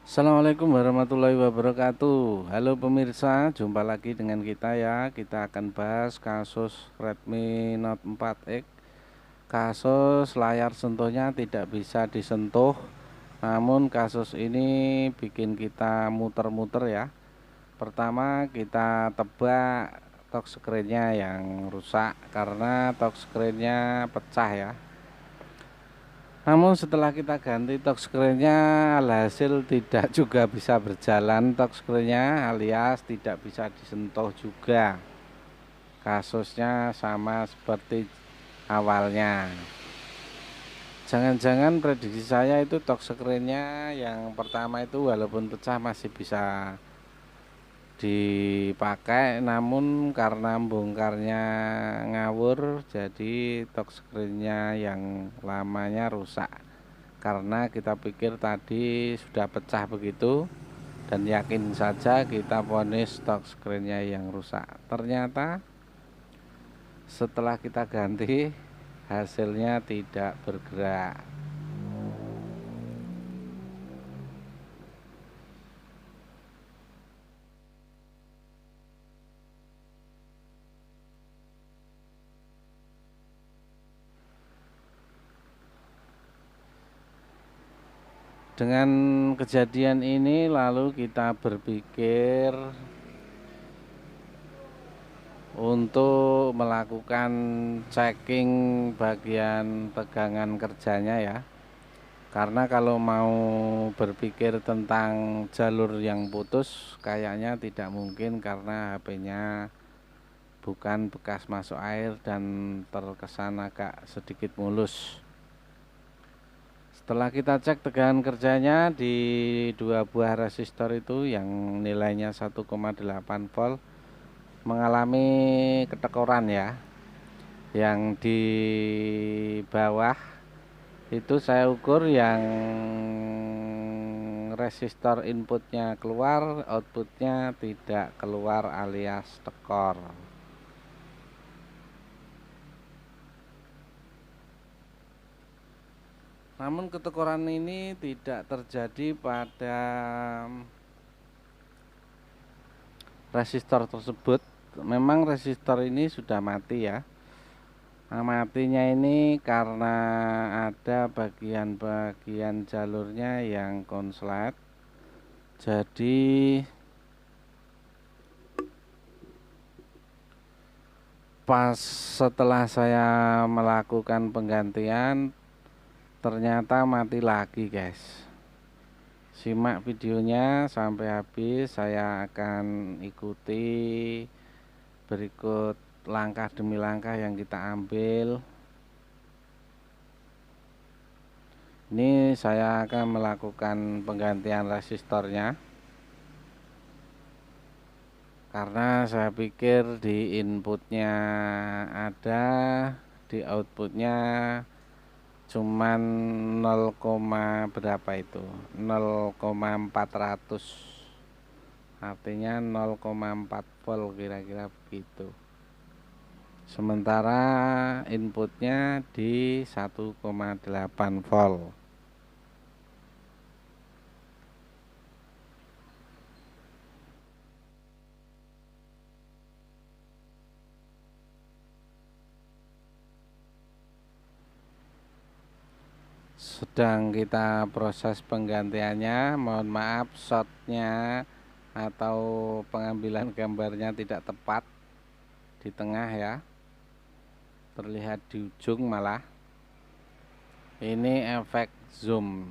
Assalamualaikum warahmatullahi wabarakatuh. Halo pemirsa, jumpa lagi dengan kita ya. Kita akan bahas kasus Redmi Note 4X. Kasus layar sentuhnya tidak bisa disentuh. Namun kasus ini bikin kita muter-muter ya. Pertama kita tebak touchscreen-nya yang rusak karena touchscreen-nya pecah ya. Namun setelah kita ganti touchscreen-nya, alhasil tidak juga bisa berjalan touchscreen-nya, alias tidak bisa disentuh juga. Kasusnya sama seperti awalnya. Jangan-jangan prediksi saya itu touchscreen-nya yang pertama itu walaupun pecah masih bisa dipakai, namun karena bongkarnya ngawur jadi touchscreen-nya yang lamanya rusak. Karena kita pikir tadi sudah pecah begitu dan yakin saja kita vonis touchscreen-nya yang rusak. Ternyata setelah kita ganti hasilnya tidak bergerak. Dengan kejadian ini lalu kita berpikir untuk melakukan checking bagian tegangan kerjanya ya. Karena kalau mau berpikir tentang jalur yang putus kayaknya tidak mungkin karena HP-nya bukan bekas masuk air dan terkesan agak sedikit mulus. Setelah kita cek tegangan kerjanya di dua buah resistor itu yang nilainya 1,8 volt mengalami ketekoran ya. Yang di bawah itu saya ukur yang resistor inputnya keluar, outputnya tidak keluar alias tekor. Namun ketekoran ini tidak terjadi pada resistor tersebut. Memang resistor ini sudah mati ya. Nah, matinya ini karena ada bagian-bagian jalurnya yang konslet. Jadi pas setelah saya melakukan penggantian ternyata mati lagi guys. Simak videonya sampai habis, saya akan ikuti berikut langkah demi langkah yang kita ambil. Ini saya akan melakukan penggantian resistornya karena saya pikir di inputnya ada, di outputnya cuman 0, berapa itu 0,400, artinya 0,4 volt kira-kira begitu. Sementara inputnya di 1,8 volt. Sedang kita proses penggantiannya. Mohon maaf shotnya atau pengambilan gambarnya tidak tepat di tengah ya, terlihat di ujung malah. Ini efek zoom.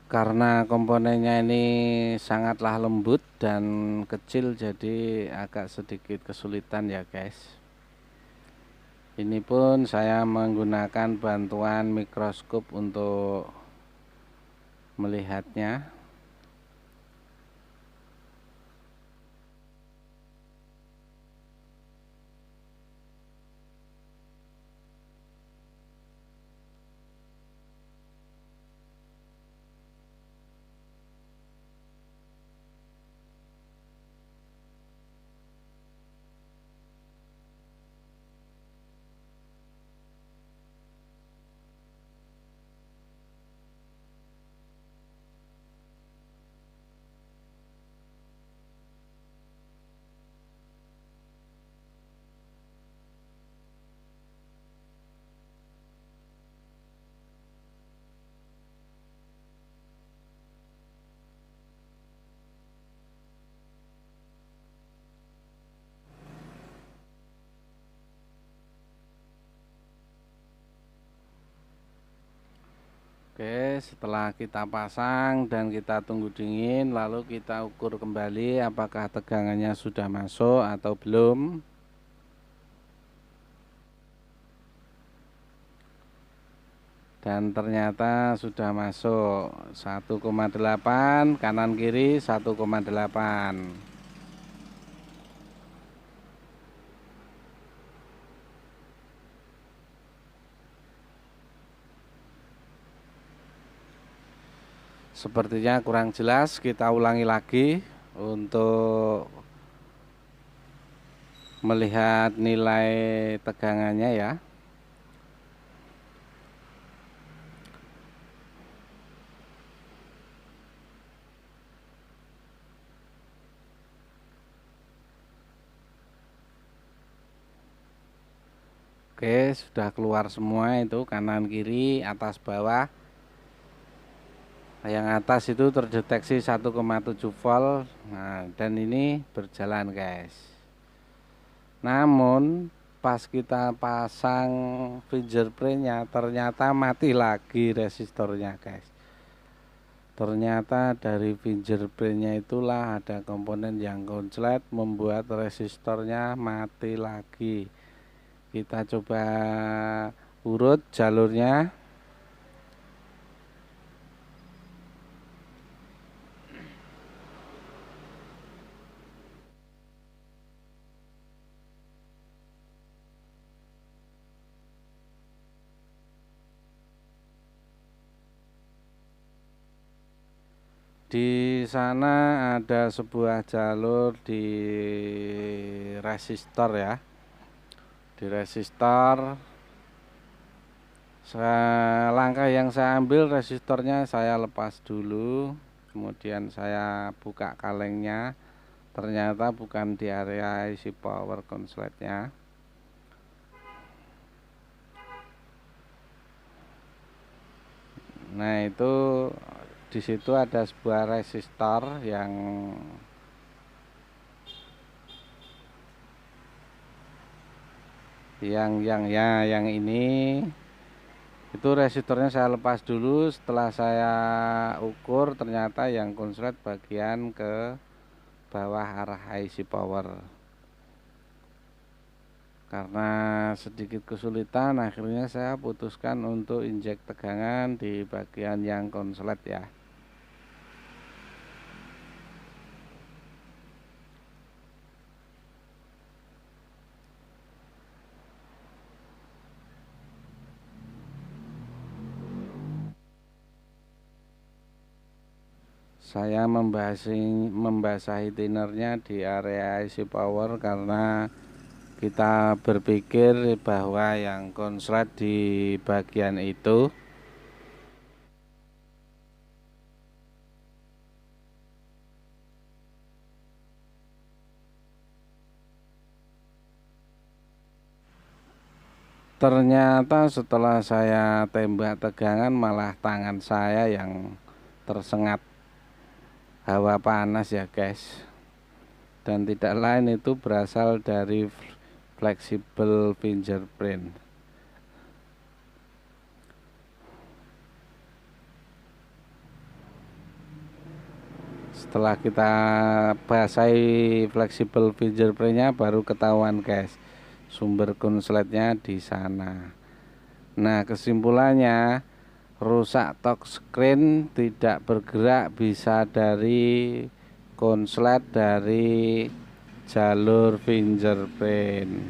Karena komponennya ini sangatlah lembut dan kecil jadi agak sedikit kesulitan ya guys. Ini pun saya menggunakan bantuan mikroskop untuk melihatnya. Oke, setelah kita pasang dan kita tunggu dingin, lalu kita ukur kembali apakah tegangannya sudah masuk atau belum. Dan ternyata sudah masuk 1,8, kanan kiri 1,8. Sepertinya kurang jelas, kita ulangi lagi untuk melihat nilai tegangannya ya. Oke, sudah keluar semua itu kanan kiri atas bawah. Yang atas itu terdeteksi 1,7 volt. Nah, dan ini berjalan guys. Namun pas kita pasang fingerprintnya ternyata mati lagi resistornya guys. Ternyata dari fingerprintnya itulah ada komponen yang konslet membuat resistornya mati lagi. Kita coba urut jalurnya. Di sana ada sebuah jalur di resistor ya. Di resistor langkah yang saya ambil, resistornya saya lepas dulu, kemudian saya buka kalengnya. Ternyata bukan di area isi power konsletnya. Nah, itu di situ ada sebuah resistor yang ini itu resistornya saya lepas dulu. Setelah saya ukur ternyata yang konslet bagian ke bawah arah IC power. Karena sedikit kesulitan, akhirnya saya putuskan untuk injek tegangan di bagian yang konslet ya. Saya membasahi tinernya di area IC power karena kita berpikir bahwa yang konslet di bagian itu ternyata setelah saya tembak tegangan malah tangan saya yang tersengat hawa panas ya guys. Dan tidak lain itu berasal dari fleksibel fingerprint. Setelah kita basahi fleksibel fingerprintnya baru ketahuan guys, sumber konsletnya di sana. Nah, kesimpulannya rusak touchscreen tidak bergerak bisa dari konslet dari jalur fingerprint.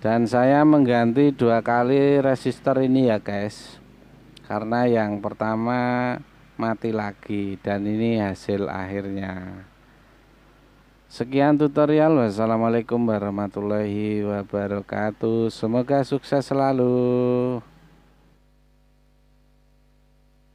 Dan saya mengganti 2 kali resistor ini ya guys, karena yang pertama mati lagi dan ini hasil akhirnya. Sekian tutorial. Wassalamualaikum warahmatullahi wabarakatuh. Semoga sukses selalu.